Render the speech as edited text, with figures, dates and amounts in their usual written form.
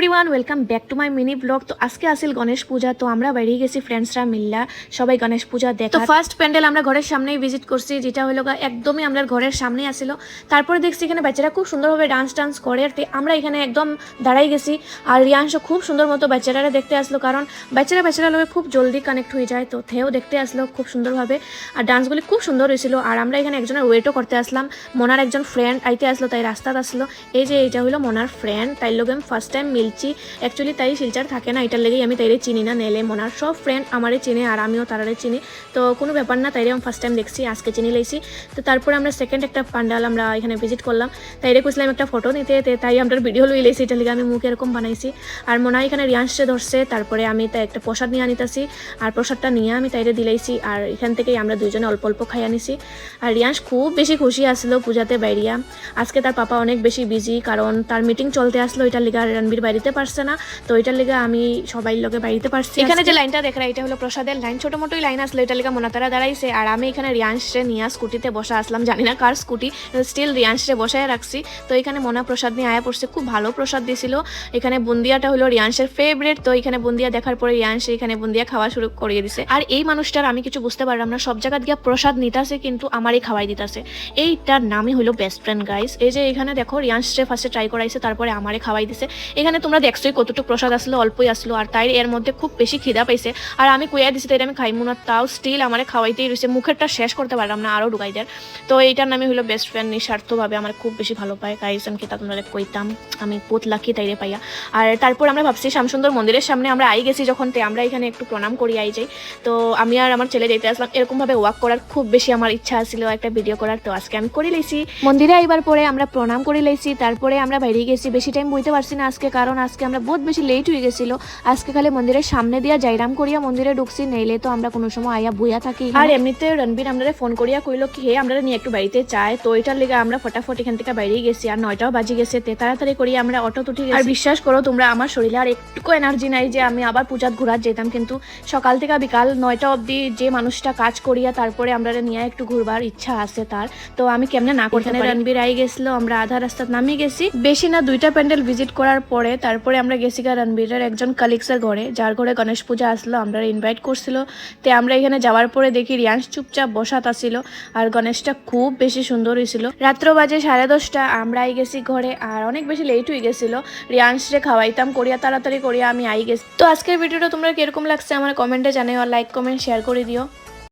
Everyone welcome back to my mini blog. তো আজকে আসিল গণেশ পূজা, তো আমরা বেরিয়ে গেছি ফ্রেন্ডসরা মিল্লা সবাই গণেশ পূজা দেখা। তো ফার্স্ট প্যান্ডেল আমরা ঘরের সামনেই ভিজিট করছি, যেটা হলো একদমই আমরা ঘরের সামনেই আসিল। তারপরে দেখছি এখানে বাচ্চারা খুব সুন্দরভাবে ডান্স করে, আমরা এখানে একদম দাঁড়াই গেছি। আর রিয়াংশও খুব সুন্দর মতো বাচ্চারা দেখতে আসলো, কারণ বাচ্চারা লোকে খুব জলদি কানেক্ট হয়ে যায়, তো থেও দেখতে আসলো খুব সুন্দরভাবে। আর ডান্সগুলি খুব সুন্দর হয়েছিল। আর আমরা এখানে একজনের ওয়েটও করতে আসলাম। মনার একজন ফ্রেন্ড আইতে আসলো, তাই রাস্তাত আসলো। এই যে এইটা হলো মনার ফ্রেন্ড, তাই লোক আমি ফার্স্ট টাইম মিলছি। অ্যাকচুয়ালি তাই শিলচার থাকে না, এটার লেগেই আমি তাইরে চিনি না। নেলে মনার সব ফ্রেন্ড আমারে চিনে আর আমিও তারারে চিনি, তো কোনো ব্যাপার না। তাইরে আমি ফার্স্ট টাইম দেখছি, আজকে চিনি লাইছি। তো তারপরে আমরা সেকেন্ড একটা পান্ডাল আমরা এখানে ভিজিট করলাম। তাইরে কইছিলাম একটা ফটো নিতে, তাই আমরা ভিডিও লই লাইছি, এটার লেগে আমি মুখ এরকম বানাইছি। আর মনা এখানে রিয়াংশে ধরছে, তারপরে আমি তাই একটা প্রসাদ নিয়ে আনিতেছি। আর প্রসাদটা নিয়ে আমি তাইরে দিলাইছি, আর এখান থেকেই আমরা দুইজনে অল্প অল্প খাই আনিছি। আর রিয়াংশ খুব বেশি খুশি আসলো পূজাতে বাইরিয়া। আজকে তার পাপা অনেক বেশি বিজি, কারণ তার মিটিং চলতে আসলো, এটার লিগা রণবীর বাড়িতে পারছে না, তো এটার লিগা আমি সবাই লোকে বাড়িতে পারছি। এখানে যে লাইনটা দেখা এটা হলো প্রসাদের লাইন, ছোট মোটোই লাইন আসলো, এটার লিগা মনাতারা দাঁড়াইছে। আর আমি এখানে রিয়াংশে নিয়ে স্কুটিতে বসা আসলাম, জানি না কার স্কুটি, স্টিল রিয়াংশে বসায় রাখছি। তো এখানে মনা প্রসাদ নিয়ে আয়া পড়ছে, খুব ভালো প্রসাদ দিয়েছিল। এখানে বুন্দিয়াটা হলো রিয়াংশের ফেভারিট, তো এখানে বুন্দিয়া দেখার পরে রিয়াংশ এখানে বুন্দিয়া খাওয়া শুরু করিয়ে দিছে। আর এই মানুষটার আমি কিছু বুঝতে পারলাম না, সব জায়গা গিয়া প্রসাদ নিতাছে কিন্তু আমারই খাওয়াই দিতাছে। এইটার নামই হলো বেস্ট ফ্রেন্ড গাইস। এই যে এখানে দেখো রিয়াংশে ফার্স্টে ট্রাই করাইছে, তারপরে আমারে খাওয়াই দিছে। এখানে তোমরা দেখছোই কতটুকু প্রসাদ আসলো, অল্পই আসলো। আর তাই এর মধ্যে খুব বেশি খিদা পাইছে, আর আমি কুয়া দিছি তাই আমি খাইমু না, তাও স্টিল আমারে খাওয়াইতেই রয়েছে। মুখেরটা শেষ করতে পারলাম না, আরও ঢুকাই দেয়। তো এইটার নামই হলো বেস্ট ফ্রেন্ড, নিঃস্বার্থভাবে আমার খুব বেশি ভালো পায় গাইস। আমি তা তোমরা কইতাম আমি বহুত লাকি তাইরে পাইয়া। আর তারপর আমরা ভাবছি শ্যামসুন্দর মন্দিরের সামনে আমরা আই গেছি যখন, আমরা এখানে একটু প্রণাম করি আই যাই। তো আমি আর আমার ছেলে যেতে আসলাম, এরকমভাবে ওয়াক করার খুব বেশি আমার ইচ্ছা ছিল একটা ভিডিও করার, তো আজকে আমি করে লাইছি। মন্দিরে আইবার পরে আমরা প্রণাম করে লাইছি, তারপরে আমরা বাইরে গেছি। বেশি টাইম বইতে পারছি না আজকে, কারণ আজকে আমরা বহুত বেশি লেট হয়ে গেছিল। আজকে খালি মন্দিরের সামনে দিয়া যাইরাম করিয়া মন্দিরে ঢুকছি, নেইলে তো আমরা কোনো সময় আইয়া বইয়া থাকি। আর এমনিতে রণবীর আমরা ফোন করিয়া কইলো কি হে আমরা নিয়ে একটু বাড়িতে চাই, তো এটার লেগে আমরা ফটাফট এখান থেকে বাইরে গেছি। আর 9টাও বাজি গেছে, তাড়াতাড়ি করিয়া আমরা অটো উঠে গেছি। আর বিশ্বাস করো তোমরা, আমার শরীরে আর একটুকু এনার্জি নাই যে আমি আবার পূজাত ঘুরাত যেতাম, কিন্তু সকাল থেকে বিকাল 9টা অবধি যে মানুষটা কাজ করিয়া তারপরে আমরা নিয়ে একটু ঘুরবার ইচ্ছা আছে তার, তো আমি কেমনে না করতে পারি। রণবীর আই গেছিল, আমরা আধা রাস্তা নামিয়ে গেছি। বেশি না 2টা প্যান্ডেল ভিজিট করার পরে তারপরে আমরা গেছি রণবীরের একজন কালিগসের ঘরে, যার ঘরে গণেশ পূজা আসলো, আমরা ইনভাইট করছিল। তো আমরা এখানে যাওয়ার পরে দেখি রিয়াংশ চুপচাপ বসাত আসিল, আর গণেশটা খুব বেশি সুন্দর হয়েছিল। রাত্র বাজে 10:30, আমরা আই গেছি ঘরে, আর অনেক বেশি লেট হয়ে গেছিল। রিয়াংশরে খাওয়াইতাম করিয়া তাড়াতাড়ি করিয়া আমি আই গেছি। তো আজকের ভিডিওটা তোমরা কিরকম লাগছে আমার কমেন্টে জানাও, আর লাইক কমেন্ট শেয়ার করে দিও।